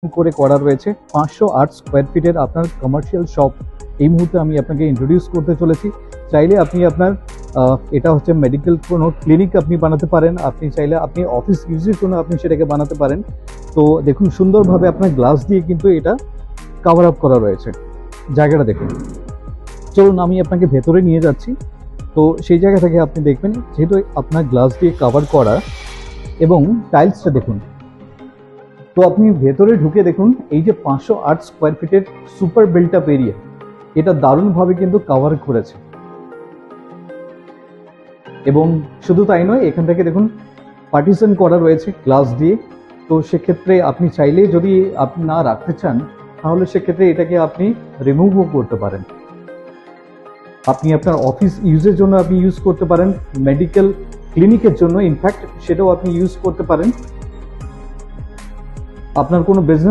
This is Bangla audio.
করে করা রয়েছে 508 স্কোয়ার ফিটের আপনার কমার্শিয়াল শপ এই মুহূর্তে আমি আপনাকে ইন্ট্রোডিউস করতে চলেছি। চাইলে আপনি আপনার এটা হচ্ছে মেডিকেল কোনো ক্লিনিক আপনি বানাতে পারেন, আপনি চাইলে আপনি অফিস ইউজের জন্য আপনি সেটাকে বানাতে পারেন। তো দেখুন সুন্দরভাবে আপনার গ্লাস দিয়ে কিন্তু এটা কভার আপ করা রয়েছে। জায়গাটা দেখুন, চলুন আমি আপনাকে ভেতরে নিয়ে যাচ্ছি। তো সেই জায়গা থেকে আপনি দেখবেন যেহেতু আপনার গ্লাস দিয়ে কভার করা এবং টাইলসটা দেখুন। তো আপনি ভেতরে ঢুকে দেখুন এই যে 508 স্কোয়ার ফিটের সুপার বিল্ট আপ এরিয়া, এটা দারুণভাবে কিন্তু কভার করেছে। এবং শুধু তাই নয়, এখান থেকে দেখুন পার্টিশন করা রয়েছে গ্লাস দিয়ে। তো সেক্ষেত্রে আপনি চাইলে যদি আপনি না রাখতে চান তাহলে সেক্ষেত্রে এটাকে আপনি রিমুভও করতে পারেন। আপনি আপনার অফিস ইউজের জন্য আপনি ইউজ করতে পারেন, মেডিকেল ক্লিনিকের জন্য ইনফ্যাক্ট সেটাও আপনি ইউজ করতে পারেন। আপনার কোনো বিজনেস